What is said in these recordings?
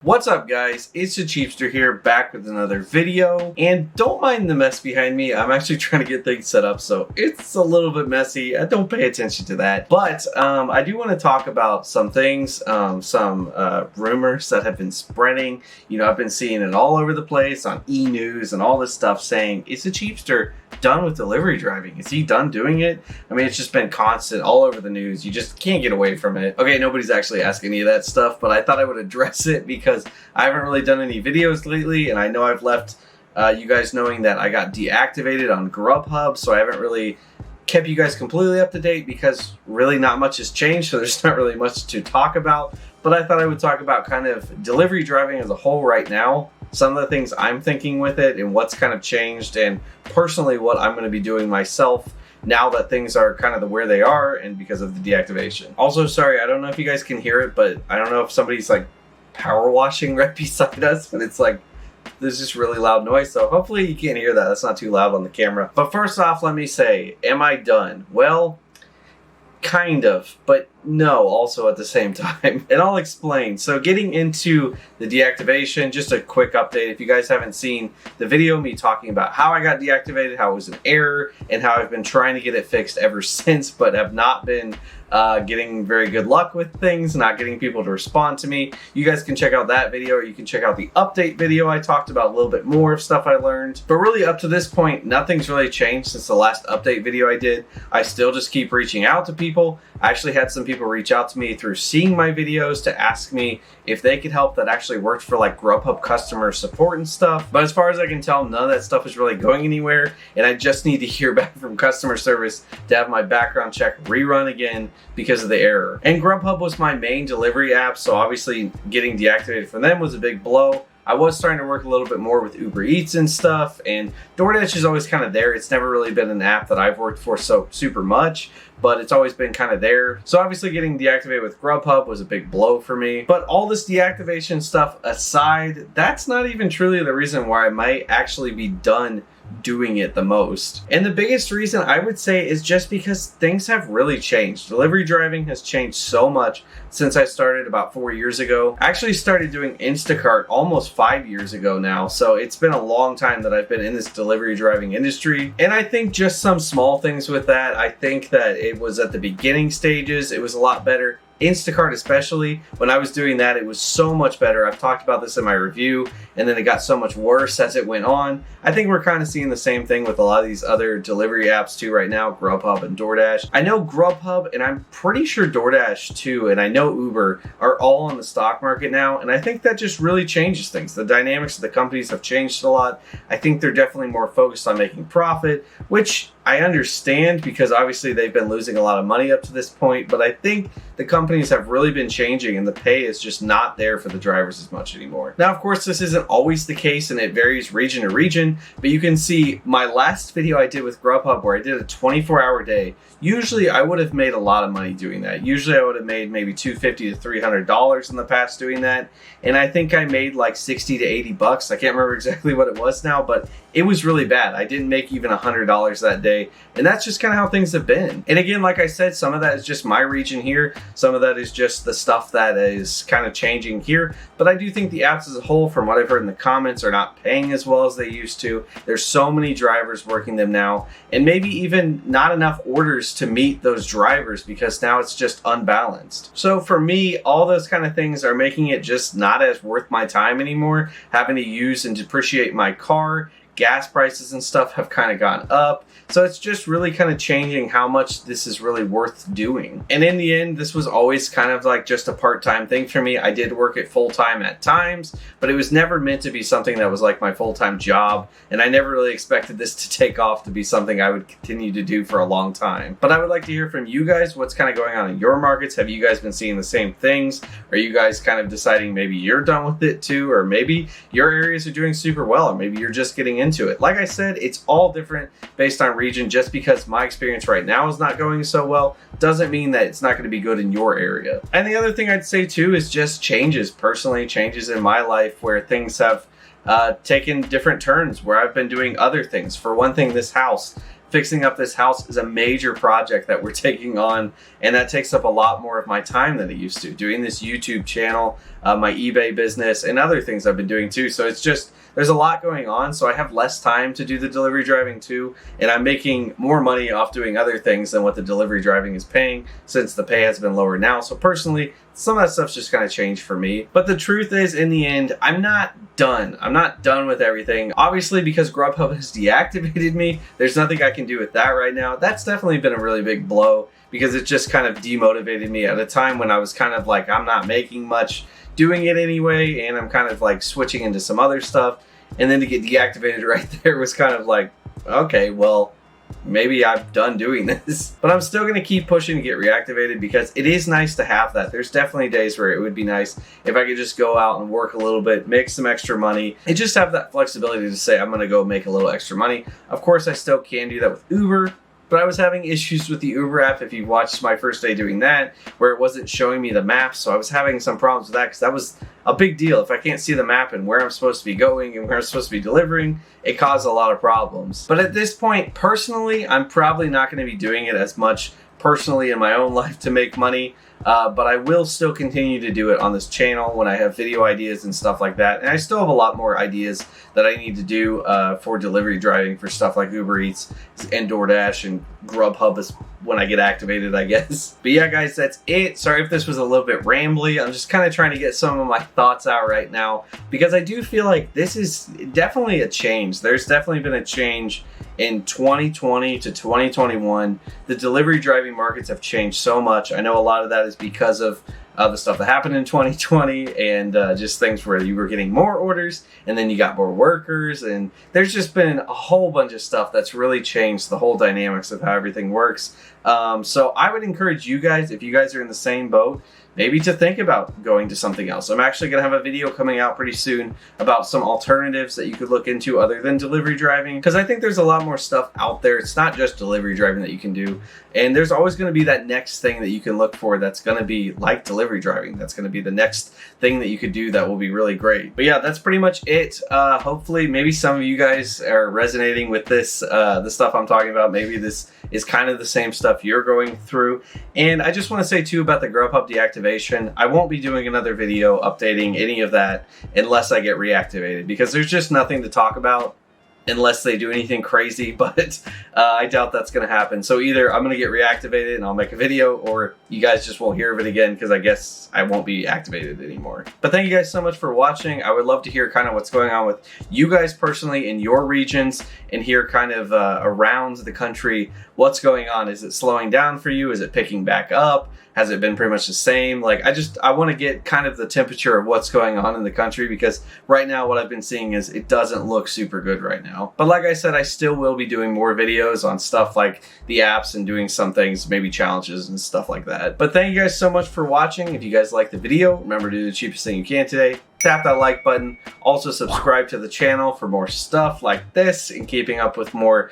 What's up guys, it's the Cheapster here, back with another video, and don't mind the mess behind me. I'm actually trying to get things set up, so it's a little bit messy. Don't pay attention to that. But I do want to talk about some things, some rumors that have been spreading. You know, I've been seeing it all over the place on e-news and all this stuff saying, is the Cheapster done with delivery driving? Is he done doing it? I mean, it's just been constant all over the news. You just can't get away from it. Okay, nobody's actually asking any of that stuff, but I thought I would address it because I haven't really done any videos lately, and I know I've left you guys knowing that I got deactivated on Grubhub, so I haven't really kept you guys completely up to date because really not much has changed, so there's not really much to talk about. But I thought I would talk about kind of delivery driving as a whole right now, some of the things I'm thinking with it and what's kind of changed, and personally what I'm going to be doing myself now that things are kind of where they are and because of the deactivation. Also, sorry, I don't know if you guys can hear it, but I don't know if somebody's like power washing right beside us, but it's like there's just really loud noise, so hopefully you can't hear that. That's not too loud on the camera. But first off, let me say, am I done? Well, kind of, but no, also at the same time. And I'll explain. So getting into the deactivation, just a quick update. If you guys haven't seen the video, me talking about how I got deactivated, how it was an error, and how I've been trying to get it fixed ever since, but have not been getting very good luck with things, not getting people to respond to me. You guys can check out that video, or you can check out the update video. I talked about a little bit more of stuff I learned. But really up to this point, nothing's really changed since the last update video I did. I still just keep reaching out to people. I actually had some people reach out to me through seeing my videos to ask me if they could help that actually worked for like Grubhub customer support and stuff. But as far as I can tell, none of that stuff is really going anywhere, and I just need to hear back from customer service to have my background check rerun again because of the error. And Grubhub was my main delivery app, so obviously getting deactivated from them was a big blow. I was starting to work a little bit more with Uber Eats and stuff, and DoorDash is always kind of there. It's never really been an app that I've worked for so super much, but it's always been kind of there. So obviously getting deactivated with Grubhub was a big blow for me. But all this deactivation stuff aside, that's not even truly the reason why I might actually be done doing it the most. And the biggest reason I would say is just because things have really changed. Delivery driving has changed so much since I started about 4 years ago. I actually started doing Instacart almost 5 years ago now, so it's been a long time that I've been in this delivery driving industry. And I think just some small things with that. I think that it was at the beginning stages, it was a lot better. Instacart especially, when I was doing that, it was so much better. I've talked about this in my review, and then it got so much worse as it went on. I think we're kind of seeing the same thing with a lot of these other delivery apps too right now, Grubhub and DoorDash. I know Grubhub, and I'm pretty sure DoorDash too, and I know Uber are all on the stock market now, and I think that just really changes things. The dynamics of the companies have changed a lot. I think they're definitely more focused on making profit, which I understand because obviously they've been losing a lot of money up to this point, but I think the companies have really been changing and the pay is just not there for the drivers as much anymore. Now, of course, this isn't always the case and it varies region to region, but you can see my last video I did with Grubhub where I did a 24-hour day. Usually I would have made a lot of money doing that. Usually I would have made maybe $250 to $300 in the past doing that. And I think I made like 60 to 80 bucks. I can't remember exactly what it was now, but it was really bad. I didn't make even $100 that day. And that's just kind of how things have been. And again, like I said, some of that is just my region here. Some of that is just the stuff that is kind of changing here. But I do think the apps as a whole, from what I've heard in the comments, are not paying as well as they used to. There's so many drivers working them now, and maybe even not enough orders to meet those drivers because now it's just unbalanced. So for me, all those kind of things are making it just not as worth my time anymore. Having to use and depreciate my car, gas prices and stuff have kind of gone up. So it's just really kind of changing how much this is really worth doing. And in the end, this was always kind of like just a part-time thing for me. I did work it full-time at times, but it was never meant to be something that was like my full-time job. And I never really expected this to take off to be something I would continue to do for a long time. But I would like to hear from you guys what's kind of going on in your markets. Have you guys been seeing the same things? Are you guys kind of deciding maybe you're done with it too? Or maybe your areas are doing super well, or maybe you're just getting into it. Like I said, it's all different based on region. Just because my experience right now is not going so well doesn't mean that it's not going to be good in your area. And the other thing I'd say too is just changes in my life where things have taken different turns, where I've been doing other things. For one thing, this house. Fixing up this house is a major project that we're taking on, and that takes up a lot more of my time than it used to. Doing this YouTube channel, my eBay business, and other things I've been doing too. So it's just, there's a lot going on, so I have less time to do the delivery driving too, and I'm making more money off doing other things than what the delivery driving is paying, since the pay has been lower now. So personally, some of that stuff's just kind of changed for me. But the truth is, in the end, I'm not done. I'm not done with everything. Obviously, because Grubhub has deactivated me, there's nothing I can do with that right now. That's definitely been a really big blow, because it just kind of demotivated me at a time when I was kind of like, I'm not making much doing it anyway, and I'm kind of like switching into some other stuff. And then to get deactivated right there was kind of like, okay, well, maybe I'm done doing this. But I'm still going to keep pushing to get reactivated, because it is nice to have that. There's definitely days where it would be nice if I could just go out and work a little bit, make some extra money, and just have that flexibility to say, I'm going to go make a little extra money. Of course, I still can do that with Uber, but I was having issues with the Uber app, if you watched my first day doing that, where it wasn't showing me the map. So I was having some problems with that, because that was a big deal. If I can't see the map and where I'm supposed to be going and where I'm supposed to be delivering, it caused a lot of problems. But at this point, personally, I'm probably not going to be doing it as much personally in my own life to make money. But I will still continue to do it on this channel when I have video ideas and stuff like that. And I still have a lot more ideas that I need to do for delivery driving for stuff like Uber Eats and DoorDash and Grubhub is when I get activated, I guess. But yeah, guys, that's it. Sorry if this was a little bit rambly. I'm just kind of trying to get some of my thoughts out right now, because I do feel like this is definitely a change. There's definitely been a change in 2020 to 2021. The delivery driving markets have changed so much. I know a lot of that is because of the stuff that happened in 2020 and just things where you were getting more orders and then you got more workers, and there's just been a whole bunch of stuff that's really changed the whole dynamics of how everything works. So I would encourage you guys, if you guys are in the same boat, maybe to think about going to something else. I'm actually going to have a video coming out pretty soon about some alternatives that you could look into other than delivery driving, because I think there's a lot more stuff out there. It's not just delivery driving that you can do, and there's always going to be that next thing that you can look for that's going to be like delivery driving. That's going to be the next thing that you could do that will be really great. But yeah, that's pretty much it. Hopefully, maybe some of you guys are resonating with this, the stuff I'm talking about. Maybe this is kind of the same stuff you're going through. And I just want to say too about the Grubhub deactivation, I won't be doing another video updating any of that unless I get reactivated, because there's just nothing to talk about unless they do anything crazy, but I doubt that's going to happen. So either I'm going to get reactivated and I'll make a video, or you guys just won't hear of it again, because I guess I won't be activated anymore. But thank you guys so much for watching. I would love to hear kind of what's going on with you guys personally in your regions, and hear kind of around the country what's going on. Is it slowing down for you? Is it picking back up? Has it been pretty much the same? Like, I want to get kind of the temperature of what's going on in the country, because right now what I've been seeing is it doesn't look super good right now. But like I said, I still will be doing more videos on stuff like the apps and doing some things, maybe challenges and stuff like that. But thank you guys so much for watching. If you guys liked the video, remember to do the cheapest thing you can today. Tap that like button. Also subscribe to the channel for more stuff like this and keeping up with more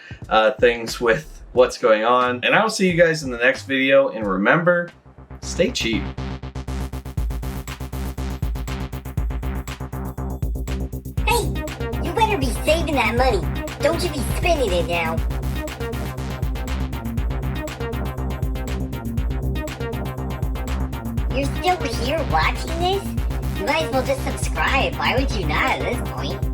things with what's going on. And I'll see you guys in the next video. And remember, stay cheap. Hey, you better be saving that money. Don't you be spending it now. You're still here watching this? You might as well just subscribe. Why would you not at this point?